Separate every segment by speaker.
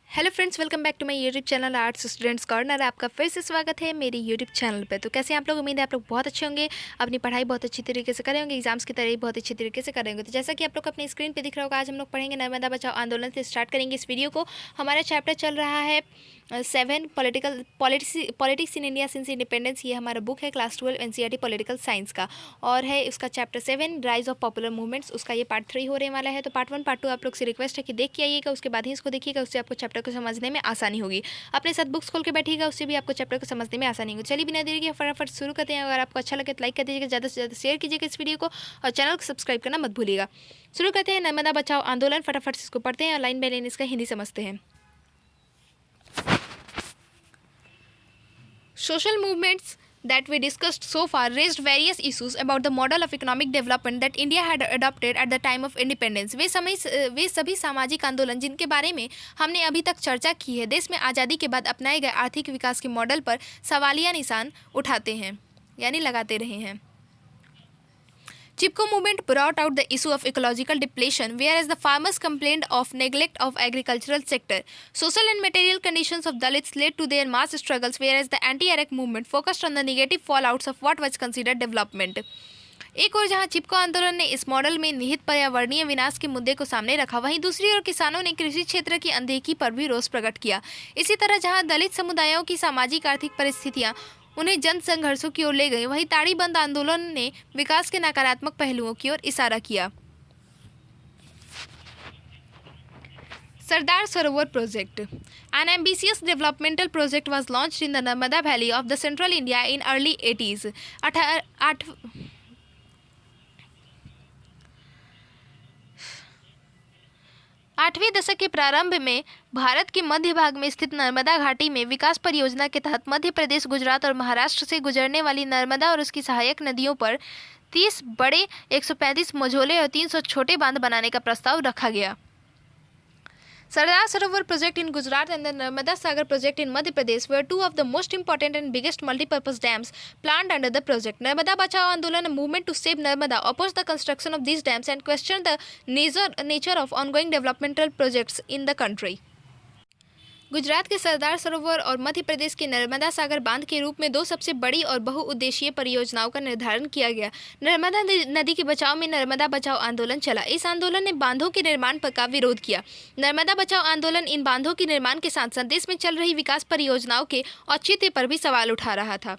Speaker 1: Hello friends, welcome back to my YouTube channel arts students corner. आपका फिर से स्वागत है मेरी यूट्यूब चैनल पे। तो कैसे हैं आप लोग? उम्मीद है आप लोग बहुत अच्छे होंगे, अपनी पढ़ाई बहुत अच्छी तरीके से करेंगे, एग्जाम्स की तैयारी बहुत अच्छी तरीके से करेंगे। तो जैसा कि आप लोग अपनी स्क्रीन पे दिख रहा होगा, आज हम लोग पढ़ेंगे नर्मदा बचाओ आंदोलन से स्टार्ट करेंगे इस वीडियो को। हमारा चैप्टर चल रहा है 7 politics in India since independence. ये हमारा बुक है क्लास 12 एनसीईआरटी पॉलिटिकल साइंस का, और है उसका chapter 7 rise of popular movements. उसका ये पार्ट 3 होने वाला है। तो पार्ट 1 पार्ट 2 आप लोग से रिक्वेस्ट है कि देख के आइएगा, उसके बाद ही इसको देखिएगा, उससे आपको चैप्टर को समझने में आसानी होगी। अपने साथ बुक्स खोल के बैठिएगा, उससे भी आपको चैप्टर को समझने में आसानी होगी। चलिए बिना देरी के फटाफट शुरू करते हैं। अगर आपको अच्छा लगे तो लाइक कर दीजिएगा, ज़्यादा से ज़्यादा शेयर कीजिएगा इस वीडियो को, और चैनल को सब्सक्राइब करना मत भूलिएगा। शुरू करते हैं नर्मदा बचाओ आंदोलन। फटाफट से इसको पढ़ते हैं और लाइन बाय लाइन इसका हिंदी समझते हैं। Social movements that we discussed so far raised various issues about the model of economic development that India had adopted at the time of independence। वे सभी सामाजिक आंदोलन जिनके बारे में हमने अभी तक चर्चा की है, देश में आज़ादी के बाद अपनाए गए आर्थिक विकास के मॉडल पर सवालिया निशान उठाते हैं, यानी लगाते रहे हैं। Chipko movement brought out the issue of ecological depletion, whereas the farmers complained of neglect of agricultural sector. Social and material conditions of Dalits led to their mass struggles, whereas the anti-Arab movement focused on the negative fallouts of what was considered development. एक और जहां चिपको आंदोलन ने इस model में निहित पर्यावरणीय विनाश के मुद्दे को सामने रखा, वहीं दूसरी ओर किसानों ने कृषि क्षेत्र की अनदेखी पर भी रोष प्रकट किया। इसी तरह जहां दलित समुदायों की सामाजिक आर्थिक परिस्थितियां उन्हें जन संघर्षों की ओर ले गई, वहीं ताड़ी बंद आंदोलन ने विकास के नकारात्मक पहलुओं की ओर इशारा किया। Sardar Sarovar Project. An ambitious developmental project was launched in the Narmada Valley of the central India in early 80s. 8वीं दशक के प्रारंभ में भारत के मध्य भाग में स्थित नर्मदा घाटी में विकास परियोजना के तहत मध्य प्रदेश, गुजरात और महाराष्ट्र से गुजरने वाली नर्मदा और उसकी सहायक नदियों पर 30 बड़े, 135 मझोले और 300 छोटे बांध बनाने का प्रस्ताव रखा गया। Sardar Sarovar project in Gujarat and the Narmada Sagar project in Madhya Pradesh were two of the most important and biggest multi-purpose dams planned under the project. Narmada Bachao Andolan, a movement to save Narmada, opposed the construction of these dams and questioned the nature of ongoing developmental projects in the country. Gujarat के सरदार सरोवर और मध्य प्रदेश के नर्मदा सागर बांध के रूप में दो सबसे बड़ी और बहुउद्देशीय परियोजनाओं का निर्धारण किया गया। नर्मदा नदी के बचाव में नर्मदा बचाओ आंदोलन चला। इस आंदोलन ने बांधों के निर्माण का विरोध किया। नर्मदा बचाओ आंदोलन इन बांधों के निर्माण के साथ साथ देश में चल रही विकास परियोजनाओं के औचित्य पर भी सवाल उठा रहा था।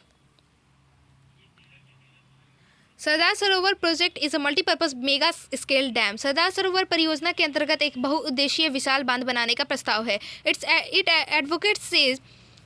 Speaker 1: Sardar Sarovar project is a multipurpose mega scale dam. Sardar Sarovar परियोजना के अंतर्गत एक बहुउद्देशीय विशाल बांध बनाने का प्रस्ताव है। It advocates says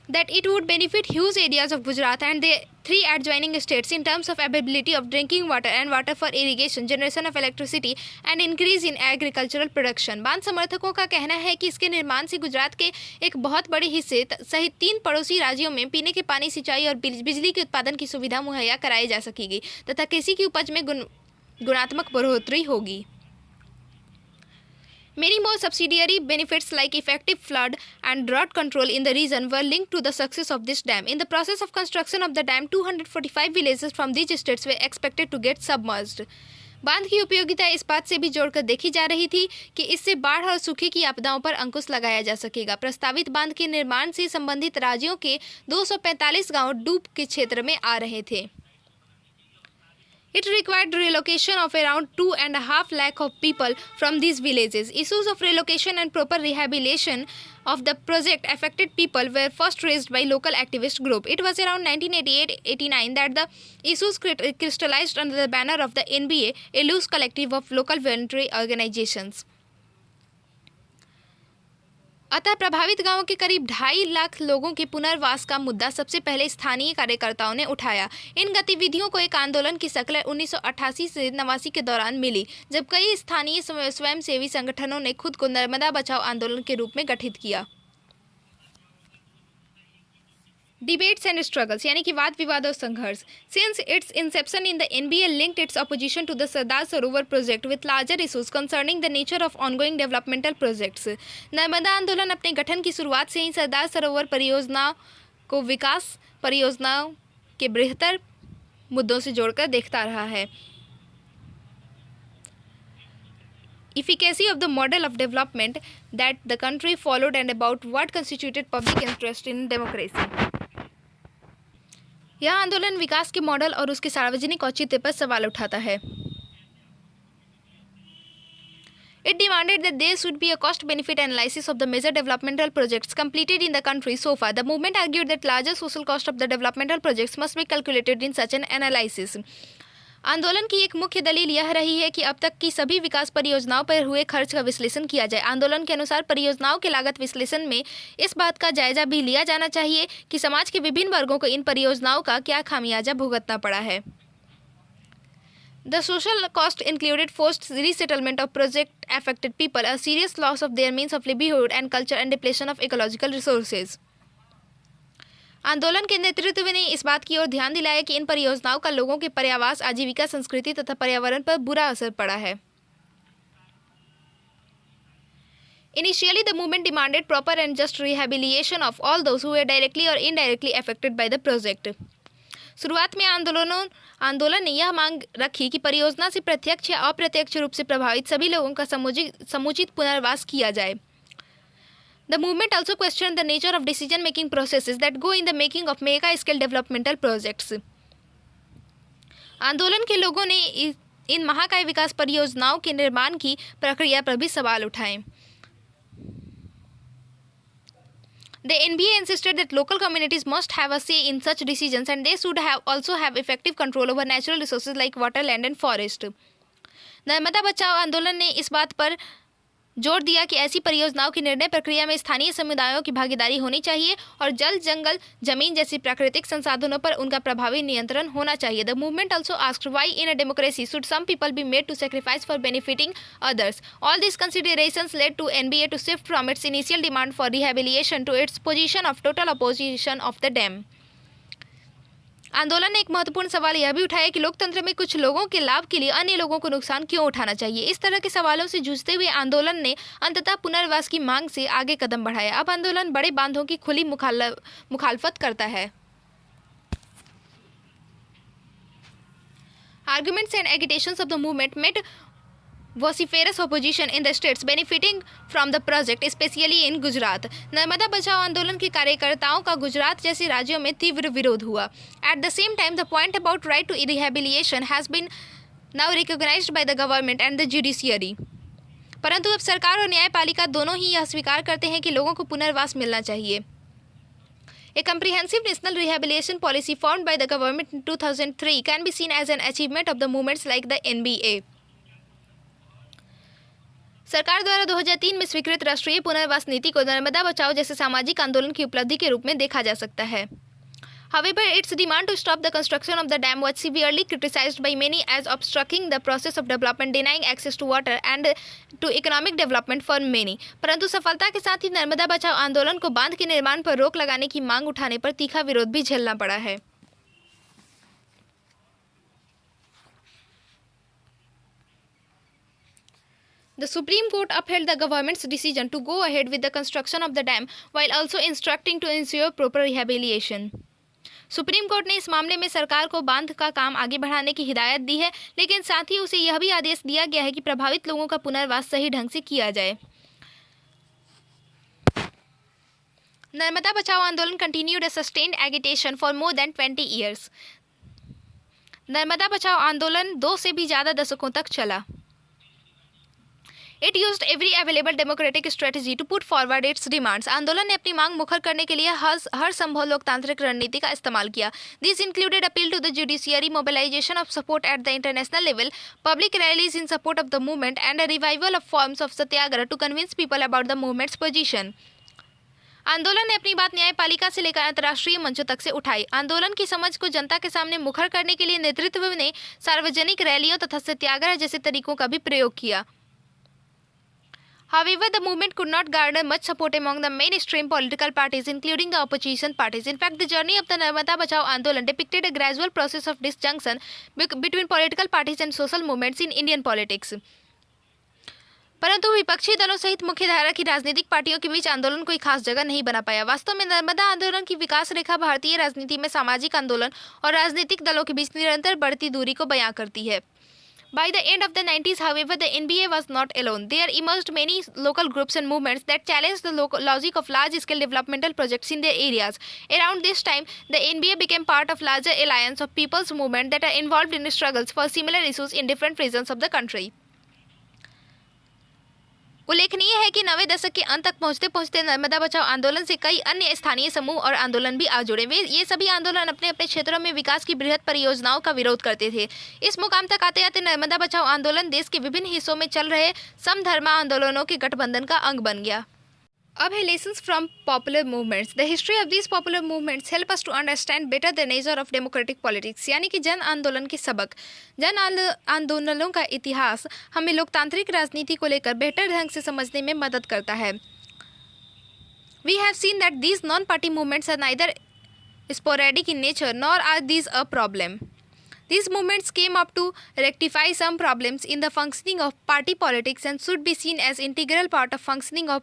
Speaker 1: that it would benefit huge areas of Gujarat and the 3 adjoining states in terms of availability of drinking water and water for irrigation, generation of electricity and increase in agricultural production। बांध समर्थकों का कहना है कि इसके निर्माण से गुजरात के एक बहुत बड़े हिस्से सहित 3 पड़ोसी राज्यों में पीने के पानी, सिंचाई और बिजली के उत्पादन की सुविधा मुहैया कराई जा सकेगी तथा कृषि की उपज में गुणात्मक बढ़ोतरी होगी। Many more subsidiary benefits like effective flood and drought control in the region were linked to the success of this dam. In the process of construction of the dam, 245 villages from these states were expected to get submerged. बांध की उपयोगिता इस बात से भी जोड़कर देखी जा रही थी कि इससे बाढ़ और सूखे की आपदाओं पर अंकुश लगाया जा सकेगा। प्रस्तावित बांध के निर्माण से संबंधित राज्यों के 245 गांव डूब के क्षेत्र में आ रहे थे। It required relocation of around 2.5 lakh of people from these villages. Issues of relocation and proper rehabilitation of the project affected people were first raised by local activist group. It was around 1988-89 that the issues crystallized under the banner of the NBA, a loose collective of local voluntary organizations. अतः प्रभावित गांवों के करीब 2.5 लाख लोगों के पुनर्वास का मुद्दा सबसे पहले स्थानीय कार्यकर्ताओं ने उठाया। इन गतिविधियों को एक आंदोलन की शक्ल 1988 से 89 के दौरान मिली, जब कई स्थानीय स्वयंसेवी संगठनों ने खुद को नर्मदा बचाओ आंदोलन के रूप में गठित किया। डिबेट्स एंड स्ट्रगल्स, यानी कि वाद विवाद और संघर्ष। Since its inception in the NBA linked its opposition to the Sardar Sarovar project with larger issues concerning the nature of ongoing developmental projects. Narmada आंदोलन अपने गठन की शुरुआत से ही सरदार सरोवर परियोजना को विकास परियोजनाओं के बेहतर मुद्दों से जोड़कर देखता रहा है। efficacy of the model of development that the country followed and about what constituted public interest in democracy. यह आंदोलन विकास के मॉडल और उसके सार्वजनिक औचित्य पर सवाल उठाता है. It demanded that there should be a cost-benefit analysis of the major developmental projects completed in the country so far. The movement argued that larger social cost of the developmental projects must be calculated in such an analysis. आंदोलन की एक मुख्य दलील यह रही है कि अब तक की सभी विकास परियोजनाओं पर हुए खर्च का विश्लेषण किया जाए. आंदोलन के अनुसार परियोजनाओं के लागत विश्लेषण में इस बात का जायजा भी लिया जाना चाहिए कि समाज के विभिन्न वर्गों को इन परियोजनाओं का क्या खामियाजा भुगतना पड़ा है. The social cost included forced resettlement of project-affected people, a serious loss of their means of livelihood and culture, and depletion of ecological resources. आंदोलन के नेतृत्व ने इस बात की ओर ध्यान दिलाया कि इन परियोजनाओं का लोगों के पर्यावास, आजीविका, संस्कृति तथा पर्यावरण पर बुरा असर पड़ा है. Initially, the movement demanded proper and just rehabilitation of all those who were directly or indirectly affected by the project. शुरुआत में आंदोलन ने यह मांग रखी कि परियोजना से प्रत्यक्ष या अप्रत्यक्ष रूप से प्रभावित सभी लोगों का समुचित पुनर्वास किया जाए. The movement also questioned the nature of decision-making processes that go in the making of mega-scale developmental projects. आंदोलन के लोगों ने इन महाकाय विकास परियोजनाओं के निर्माण की प्रक्रिया पर भी सवाल उठाए. The NBA insisted that local communities must have a say in such decisions and they should also have effective control over natural resources like water, land and forest. Narmada बचाओ आंदोलन ने इस बात पर जोर दिया कि ऐसी परियोजनाओं की निर्णय प्रक्रिया में स्थानीय समुदायों की भागीदारी होनी चाहिए और जल, जंगल, जमीन जैसी प्राकृतिक संसाधनों पर उनका प्रभावी नियंत्रण होना चाहिए. The movement also asked why in a democracy should some people be made to sacrifice for benefiting others. All these considerations led to NBA to shift from its initial demand for rehabilitation to its position of total opposition of the dam. आंदोलन ने एक महत्वपूर्ण सवाल यह भी उठाया कि लोकतंत्र में कुछ लोगों के लाभ के लिए अन्य लोगों को नुकसान क्यों उठाना चाहिए. इस तरह के सवालों से जूझते हुए आंदोलन ने अंततः पुनर्वास की मांग से आगे कदम बढ़ाया. अब आंदोलन बड़े बांधों की खुली मुखालफत करता है. Arguments and agitations of the movement met vociferous opposition in the states benefiting from the project, especially in Gujarat. Narmada बचाओ आंदोलन के कार्यकर्ताओं का गुजरात जैसे राज्यों में तीव्र विरोध हुआ. At the same time, the point about right to rehabilitation has been now recognized by the government and the judiciary. परंतु अब सरकार और न्यायपालिका दोनों ही यह स्वीकार करते हैं कि लोगों को पुनर्वास मिलना चाहिए. A comprehensive national rehabilitation policy formed by the government in 2003 can be seen as an achievement of the movements like the NBA. सरकार द्वारा 2003 में स्वीकृत राष्ट्रीय पुनर्वास नीति को नर्मदा बचाओ जैसे सामाजिक आंदोलन की उपलब्धि के रूप में देखा जा सकता है. However, its demand to stop the construction of the dam was severely criticized by many as obstructing the process of development, denying access to water and to economic development for many. परंतु सफलता के साथ ही नर्मदा बचाओ आंदोलन को बांध के निर्माण पर रोक लगाने की मांग उठाने पर तीखा विरोध भी झेलना पड़ा है. The Supreme Court upheld the government's decision to go ahead with the construction of the dam while also instructing to ensure proper rehabilitation. Supreme court ने इस मामले में सरकार को बांध का काम आगे बढ़ाने की हिदायत दी है, लेकिन साथ ही उसे यह भी आदेश दिया गया है कि प्रभावित लोगों का पुनर्वास सही ढंग से किया जाए. नर्मदा बचाओ आंदोलन continued a sustained agitation for more than 20 years. Narmada बचाओ आंदोलन 2 से भी ज़्यादा दशकों तक चला. It used every available democratic strategy to put forward its demands. आंदोलन ने अपनी मांग मुखर करने के लिए हर संभव लोकतांत्रिक रणनीति का इस्तेमाल किया. These included appeal to the judiciary, mobilization of support at the international level, public rallies in support of the movement, and a revival of forms of satyagraha to convince people about the movement's position. आंदोलन ने अपनी बात न्यायपालिका से लेकर अंतर्राष्ट्रीय मंचों तक से उठाई. आंदोलन की समझ को जनता के सामने मुखर करने के लिए नेतृत्व ने सार्वजनिक रैलियों तथा सत्याग्रह जैसे तरीकों का भी प्रयोग किया. However, the movement could not garner much support among the mainstream political parties, including the opposition parties. In fact, the journey of the Narmada Bachao Andolan depicted a gradual process of disjunction between political parties and social movements in Indian politics. परंतु विपक्षी दलों सहित मुख्यधारा की राजनीतिक पार्टियों के बीच आंदोलन कोई खास जगह नहीं बना पाया. वास्तव में नर्मदा आंदोलन की विकास रेखा भारतीय राजनीति में सामाजिक आंदोलन और राजनीतिक दलों के बीच निरंतर बढ़ती दूरी को बयां करती है. By the end of the 90s, however, the NBA was not alone. There emerged many local groups and movements that challenged the logic of large-scale developmental projects in their areas. Around this time, the NBA became part of larger alliance of people's movement that are involved in struggles for similar issues in different regions of the country. उल्लेखनीय है कि 90 दशक के अंत तक पहुंचते पहुंचते नर्मदा बचाओ आंदोलन से कई अन्य स्थानीय समूह और आंदोलन भी आ जुड़े। वे ये सभी आंदोलन अपने अपने क्षेत्रों में विकास की बृहद परियोजनाओं का विरोध करते थे। इस मुकाम तक आते आते नर्मदा बचाओ आंदोलन देश के विभिन्न हिस्सों में चल रहे समधर्मा आंदोलनों के गठबंधन का अंग बन गया। अब है lessons from popular movements. The history of these popular movements help us to understand better the nature of democratic politics, यानी कि जन आंदोलन के सबक। जन आंदोलनों का इतिहास हमें लोकतांत्रिक राजनीति को लेकर बेहतर ढंग से समझने में मदद करता है। We have seen that these non party movements are neither sporadic in nature nor are these a problem. These movements came up to rectify some problems in the functioning of party politics and should be seen as integral part of functioning of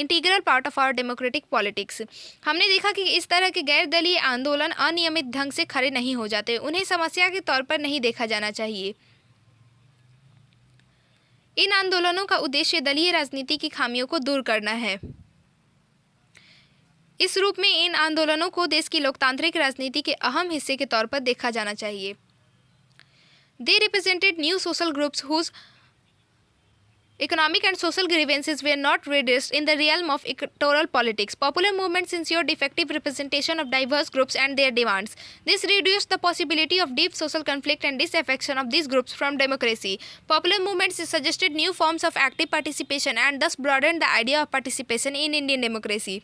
Speaker 1: integral part of our democratic politics. हमने देखा कि इस तरह के गैर दलीय आंदोलन अनियमित ढंग से खड़े नहीं हो जाते, उन्हें समस्या के तौर पर नहीं देखा जाना चाहिए। इन आंदोलनों का उद्देश्य दलीय राजनीति की खामियों को दूर करना है। इस रूप में इन आंदोलनों को देश की लोकतांत्रिक राजनीति के अहम हिस्से के तौर पर देखा जाना चाहिए। They represented new social groups whose economic and social grievances were not redressed in the realm of electoral politics. Popular movements ensured effective representation of diverse groups and their demands. This reduced the possibility of deep social conflict and disaffection of these groups from democracy. Popular movements suggested new forms of active participation and thus broadened the idea of participation in Indian democracy.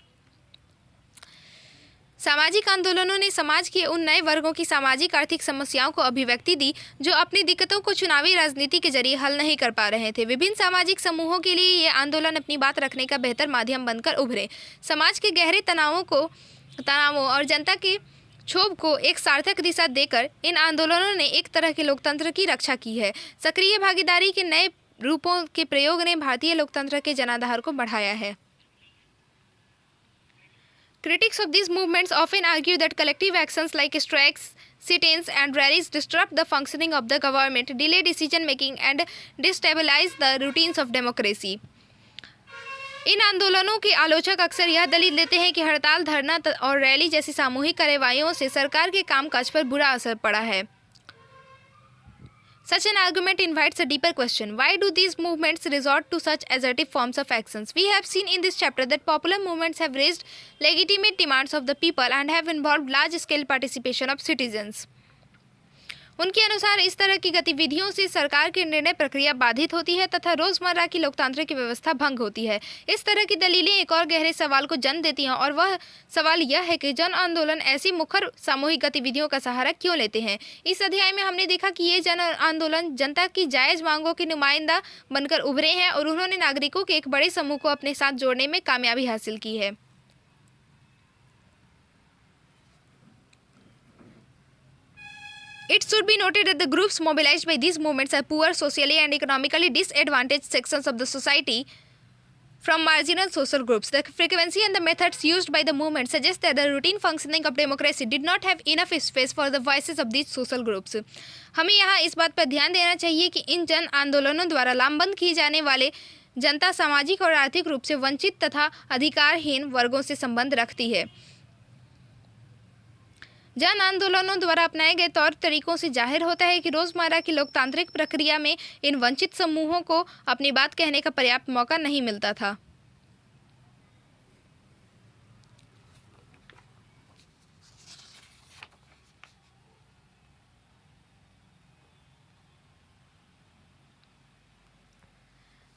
Speaker 1: सामाजिक आंदोलनों ने समाज के उन नए वर्गों की सामाजिक आर्थिक समस्याओं को अभिव्यक्ति दी जो अपनी दिक्कतों को चुनावी राजनीति के जरिए हल नहीं कर पा रहे थे। विभिन्न सामाजिक समूहों के लिए ये आंदोलन अपनी बात रखने का बेहतर माध्यम बनकर उभरे। समाज के गहरे तनावों और जनता के क्षोभ को एक सार्थक दिशा देकर इन आंदोलनों ने एक तरह के लोकतंत्र की रक्षा की है। सक्रिय भागीदारी के नए रूपों के प्रयोग ने भारतीय लोकतंत्र के जनाधार को बढ़ाया है। Critics of these movements often argue that collective actions like strikes, sit-ins and rallies disrupt the functioning of the government, delay decision-making and destabilize the routines of democracy. इन आंदोलनों के आलोचक अक्सर यह दलील देते हैं कि हड़ताल, धरना और रैली जैसी सामूहिक कार्रवाइयों से सरकार के कामकाज पर बुरा असर पड़ा है। Such an argument invites a deeper question. Why do these movements resort to such assertive forms of actions? We have seen in this chapter that popular movements have raised legitimate demands of the people and have involved large-scale participation of citizens. उनके अनुसार इस तरह की गतिविधियों से सरकार की निर्णय प्रक्रिया बाधित होती है तथा रोजमर्रा की लोकतांत्रिक व्यवस्था भंग होती है। इस तरह की दलीलें एक और गहरे सवाल को जन्म देती हैं और वह सवाल यह है कि जन आंदोलन ऐसी मुखर सामूहिक गतिविधियों का सहारा क्यों लेते हैं। इस अध्याय में हमने देखा कि ये जन आंदोलन जनता की जायज़ मांगों के नुमाइंदा बनकर उभरे हैं और उन्होंने नागरिकों के एक बड़े समूह को अपने साथ जोड़ने में कामयाबी हासिल की है। It should be noted that the groups mobilized by these movements are poor, socially and economically disadvantaged sections of the society from marginal social groups. The frequency and the methods used by the movement suggest that the routine functioning of democracy did not have enough space for the voices of these social groups. हमें यहाँ इस बात पर ध्यान देना चाहिए कि इन जन आंदोलनों द्वारा लामबंद किए जाने वाले जनता सामाजिक और आर्थिक रूप से वंचित तथा अधिकारहीन वर्गों से संबंध रखती है। जन आंदोलनों द्वारा अपनाए गए तौर तरीकों से जाहिर होता है कि रोजमर्रा की लोकतांत्रिक प्रक्रिया में इन वंचित समूहों को अपनी बात कहने का पर्याप्त मौका नहीं मिलता था।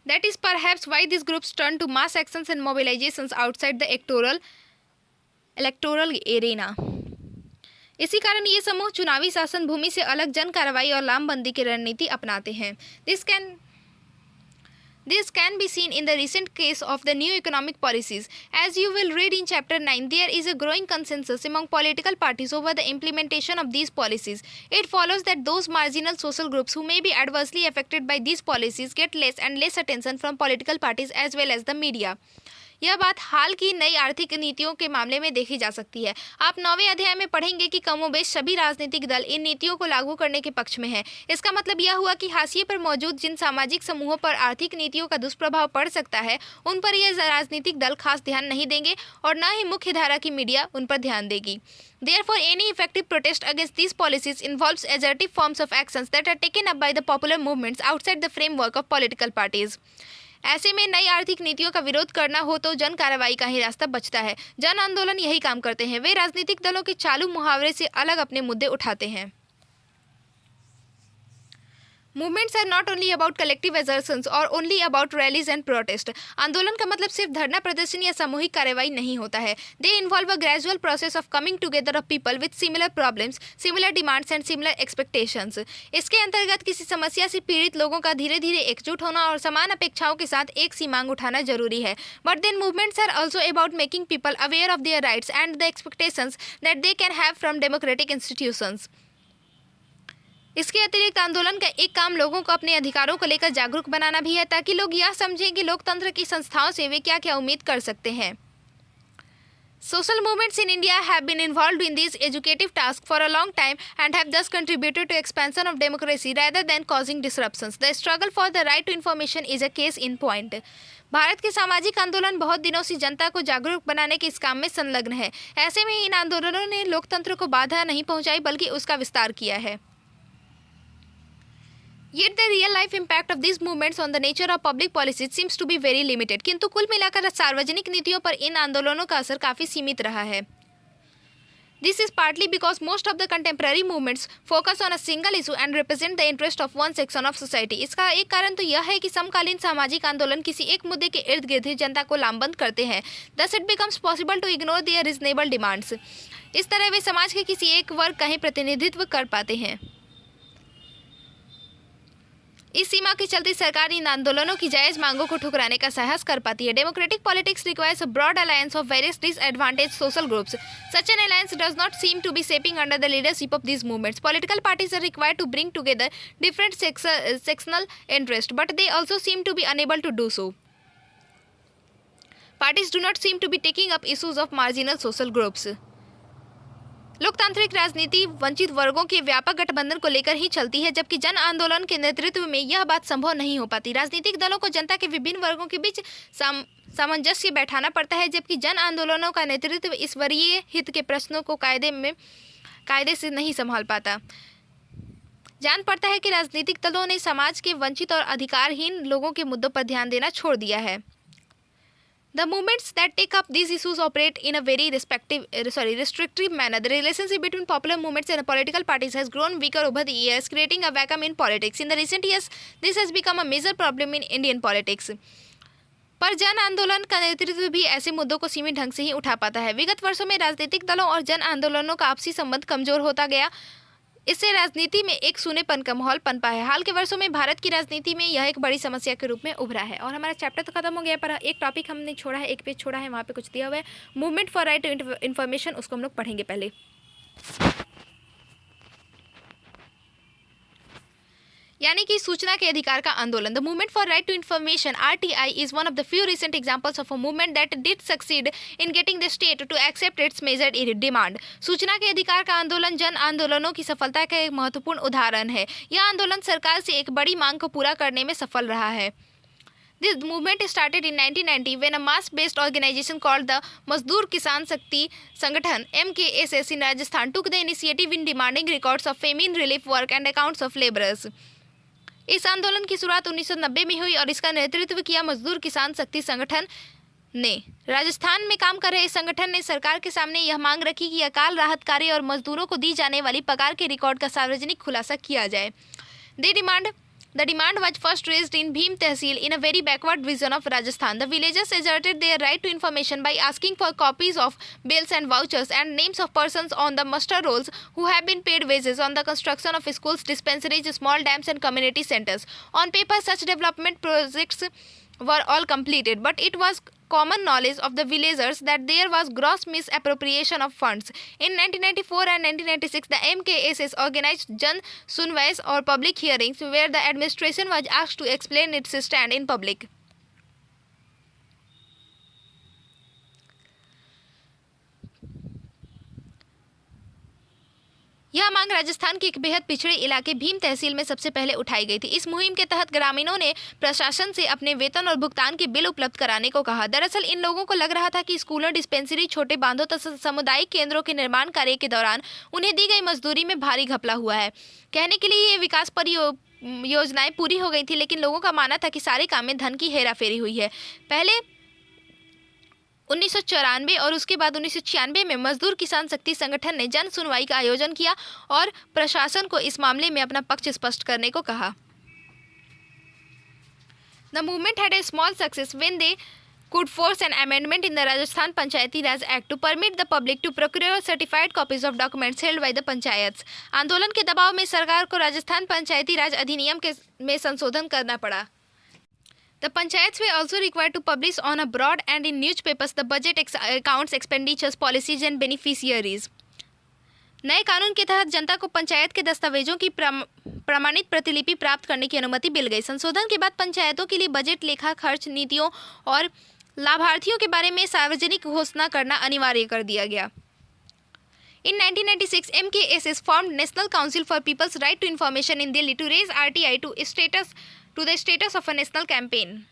Speaker 1: That is perhaps why these groups turn to mass actions and mobilizations outside the electoral arena. इसी कारण ये समूह चुनावी शासन भूमि से अलग जन कार्रवाई और लामबंदी की रणनीति अपनाते हैं। This can be seen in the recent case of the new economic policies. As you will read in chapter 9, there is a growing consensus among political parties over the implementation of these policies. It follows that those marginal social groups who may be adversely affected by these policies get less and less attention from political parties as well as the media. यह बात हाल की नई आर्थिक नीतियों के मामले में देखी जा सकती है। आप 9वें अध्याय में पढ़ेंगे कि कमोबेश सभी राजनीतिक दल इन नीतियों को लागू करने के पक्ष में हैं। इसका मतलब यह हुआ कि हाशिए पर मौजूद जिन सामाजिक समूहों पर आर्थिक नीतियों का दुष्प्रभाव पड़ सकता है, उन पर यह राजनीतिक दल खास ध्यान नहीं देंगे और न ही मुख्य धारा की मीडिया उन पर ध्यान देगी। Therefore, any effective protest against these policies involves assertive forms of actions that are taken up by the popular movements outside the framework of political parties. ऐसे में नई आर्थिक नीतियों का विरोध करना हो तो जन कार्रवाई का ही रास्ता बचता है। जन आंदोलन यही काम करते हैं। वे राजनीतिक दलों के चालू मुहावरे से अलग अपने मुद्दे उठाते हैं। Movements are not only about collective assertions or only about rallies and protest. आंदोलन का मतलब सिर्फ धरना प्रदर्शन या सामूहिक कार्रवाई नहीं होता है। They involve a gradual process of coming together of people with similar problems, similar demands and similar expectations. इसके अंतर्गत किसी समस्या से पीड़ित लोगों का धीरे धीरे एकजुट होना और समान अपेक्षाओं के साथ एक सी मांग उठाना जरूरी है। But then movements are also about making people aware of their rights and the expectations that they can have from democratic institutions. इसके अतिरिक्त आंदोलन का एक काम लोगों को अपने अधिकारों को लेकर जागरूक बनाना भी है, ताकि लोग यह समझें कि लोकतंत्र की संस्थाओं से वे क्या क्या उम्मीद कर सकते हैं। Social movements in India have been involved in these educative tasks for a long time and have thus contributed to expansion of democracy rather than causing disruptions. The struggle for the right to information is a case in point. Bharat के सामाजिक आंदोलन बहुत दिनों से जनता को जागरूक बनाने के इस काम में संलग्न है। ऐसे में इन आंदोलनों ने लोकतंत्र को बाधा नहीं पहुंचाई बल्कि उसका विस्तार किया है। Yet the real life impact of these movements on the nature of public policies seems to be very limited. किंतु कुल मिलाकर सार्वजनिक नीतियों पर इन आंदोलनों का असर काफी सीमित रहा है। This is partly because most of the contemporary movements focus on a single issue and represent the interest of one section of society. इसका एक कारण तो यह है कि समकालीन सामाजिक आंदोलन किसी एक मुद्दे के इर्द गिर्द ही जनता को लामबंद करते हैं। Thus it becomes possible to ignore their reasonable demands. इस तरह वे समाज के किसी एक वर्ग का ही प्रतिनिधित्व कर पाते हैं। इस सीमा के चलते सरकार इन आंदोलनों की जायज मांगों को ठुकराने का साहस कर पाती है। Democratic politics requires a broad alliance of various disadvantage social groups. Such an alliance does not seem to be shaping under the leadership of these movements. Political parties are required to bring together different sectional interests, but they also seem to be unable to do so. Parties do not seem to be taking up issues of marginal social groups. लोकतांत्रिक राजनीति वंचित वर्गों के व्यापक गठबंधन को लेकर ही चलती है, जबकि जन आंदोलन के नेतृत्व में यह बात संभव नहीं हो पाती। राजनीतिक दलों को जनता के विभिन्न वर्गों के बीच सामंजस्य बैठाना पड़ता है, जबकि जन आंदोलनों का नेतृत्व इस वर्गीय हित के प्रश्नों को कायदे से नहीं संभाल पाता। जान पड़ता है कि राजनीतिक दलों ने समाज के वंचित और अधिकारहीन लोगों के मुद्दों पर ध्यान देना छोड़ दिया है। The movements that take up these issues operate in a very restrictive manner. The relationship between popular movements and political parties has grown weaker over the years, creating a vacuum in politics. In the recent years, this has become a major problem in Indian politics. पर जन आंदोलन का नेतृत्व भी ऐसे मुद्दों को सीमित ढंग से ही उठा पाता है। विगत वर्षों में राजनीतिक दलों और जन आंदोलनों का आपसी संबंध कमजोर होता गया। इससे राजनीति में एक सूनेपन का माहौल पनपा है। हाल के वर्षों में भारत की राजनीति में यह एक बड़ी समस्या के रूप में उभरा है। और हमारा चैप्टर तो खत्म हो गया, पर एक टॉपिक हमने छोड़ा है, एक पेज छोड़ा है, वहाँ पे कुछ दिया हुआ है, movement for right to information. उसको हम लोग पढ़ेंगे पहले। यानी कि सूचना के अधिकार का आंदोलन। The movement for right to information RTI is one of the few recent examples of a movement that did succeed in getting the state to accept its major demand. सूचना के अधिकार का आंदोलन जन आंदोलनों की सफलता का एक महत्वपूर्ण उदाहरण है। यह आंदोलन सरकार से एक बड़ी मांग को पूरा करने में सफल रहा है। This movement started in 1990 when a mass-based organization called the Mazdoor Kisan Shakti Sangathan (MKSS) in Rajasthan took the initiative in demanding records of famine relief work and accounts of laborers. इस आंदोलन की शुरुआत 1990 में हुई और इसका नेतृत्व किया मजदूर किसान शक्ति संगठन ने। राजस्थान में काम कर रहे इस संगठन ने सरकार के सामने यह मांग रखी कि अकाल राहत कार्य और मजदूरों को दी जाने वाली पगार के रिकॉर्ड का सार्वजनिक खुलासा किया जाए। The demand was first raised in Bhim Tehsil in a very backward region of Rajasthan. The villagers asserted their right to information by asking for copies of bills and vouchers and names of persons on the muster rolls who have been paid wages on the construction of schools, dispensaries, small dams and community centers. On paper, such development projects were all completed, but it was common knowledge of the villagers that there was gross misappropriation of funds. In 1994 and 1996, the MKSS organized Jan Sunways or public hearings where the administration was asked to explain its stand in public. यह मांग राजस्थान के एक बेहद पिछड़े इलाके भीम तहसील में सबसे पहले उठाई गई थी। इस मुहिम के तहत ग्रामीणों ने प्रशासन से अपने वेतन और भुगतान के बिल उपलब्ध कराने को कहा। दरअसल इन लोगों को लग रहा था कि स्कूलों, डिस्पेंसरी, छोटे बांधों तथा सामुदायिक केंद्रों के निर्माण कार्य के दौरान उन्हें दी गई मजदूरी में भारी घपला हुआ है। कहने के लिए ये विकास योजनाएं पूरी हो गई थी, लेकिन लोगों का मानना था कि सारे काम में धन की हेराफेरी हुई है। पहले 1994 और उसके बाद 1996 में मजदूर किसान शक्ति संगठन ने जन सुनवाई का आयोजन किया और प्रशासन को इस मामले में अपना पक्ष स्पष्ट करने को कहा। The movement had a small success when they could force an amendment in the Rajasthan Panchayati Raj Act to permit the public to procure certified copies of documents held by the panchayats. आंदोलन के दबाव में सरकार को राजस्थान पंचायती राज अधिनियम में संशोधन करना पड़ा। The panchayats were also required to publish on a broad and in newspapers the budget accounts, expenditures, policies and beneficiaries. नए कानून के तहत जनता को पंचायत के दस्तावेजों की प्रमाणित प्रतिलिपि प्राप्त करने की अनुमति मिल गई। संशोधन के बाद पंचायतों के लिए बजट, लेखा, खर्च, नीतियों और लाभार्थियों के बारे में सार्वजनिक घोषणा करना अनिवार्य कर दिया गया। In 1996, MKSS formed National Council for People's Right to Information in Delhi to raise RTI to the status of a national campaign.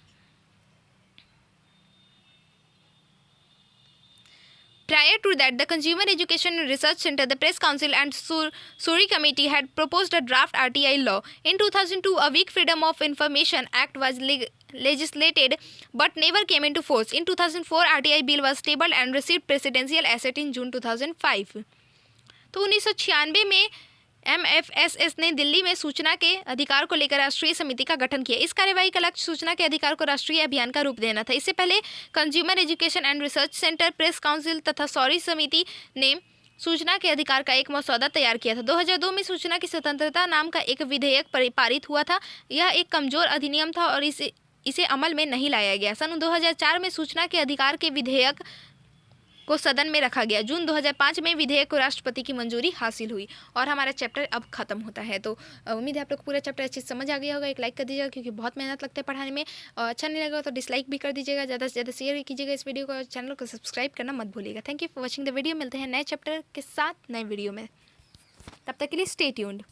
Speaker 1: Prior to that, the Consumer Education and Research Center, the Press Council and Suri Committee had proposed a draft RTI law. In 2002, a weak Freedom of Information Act was legislated but never came into force. In 2004, RTI bill was tabled and received presidential assent in June 2005. तो 1996 में MFSS ने दिल्ली में सूचना के अधिकार को लेकर राष्ट्रीय समिति का गठन किया। इस कार्यवाही का लक्ष्य सूचना के अधिकार को राष्ट्रीय अभियान का रूप देना था। इससे पहले consumer education and research centre, press council तथा सौरी समिति ने सूचना के अधिकार का एक मसौदा तैयार किया था। 2002 में सूचना की स्वतंत्रता नाम का एक विधेयक पारित हुआ था। यह एक कमजोर अधिनियम था और इसे अमल में नहीं लाया गया। सन 2004 में सूचना के अधिकार के विधेयक को सदन में रखा गया। जून 2005 में विधेयक को राष्ट्रपति की मंजूरी हासिल हुई और हमारा चैप्टर अब खत्म होता है। तो उम्मीद है आप लोग पूरा चैप्टर अच्छे से समझ आ गया होगा। एक लाइक कर दीजिएगा क्योंकि बहुत मेहनत लगता है पढ़ाने में, और अच्छा नहीं लगा तो डिसलाइक भी कर दीजिएगा। ज़्यादा से ज़्यादा शेयर कीजिएगा इस वीडियो को और चैनल को सब्सक्राइब करना मत भूलिएगा। Thank you for watching the video. मिलते हैं नए चैप्टर के साथ नए वीडियो में, तब तक के लिए स्टे ट्यून्ड।